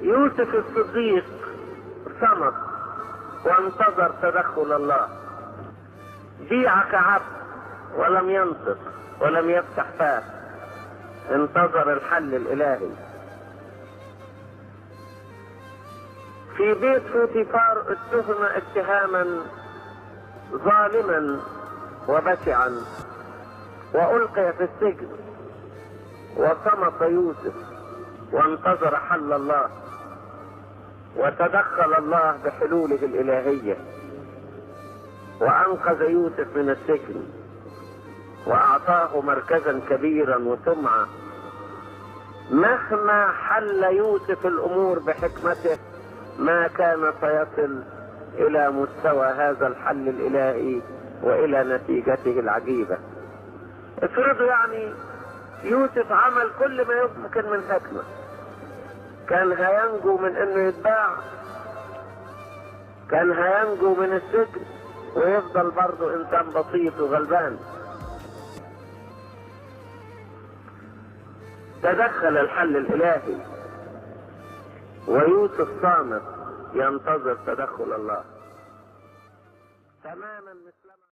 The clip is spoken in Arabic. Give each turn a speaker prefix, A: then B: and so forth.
A: يوسف الصديق صمت وانتظر تدخل الله. بيع كعبد ولم ينطق ولم يفتح فاه، انتظر الحل الالهي. في بيت فوتيفار اتهم اتهاما ظالما وبشعا والقي في السجن، وصمت يوسف وانتظر حل الله، وتدخل الله بحلوله الالهيه وانقذ يوسف من السجن واعطاه مركزا كبيرا وسمعه. مهما حل يوسف الامور بحكمته ما كان سيصل الى مستوى هذا الحل الالهي والى نتيجته العجيبه. افرضوا يعني يوسف عمل كل ما يمكن من حكمه، كان هينجو من انه يتباع، كان هينجو من السجن ويفضل برضه انسان بسيط وغلبان. تدخل الحل الالهي ويوسف صامت ينتظر تدخل الله تماما.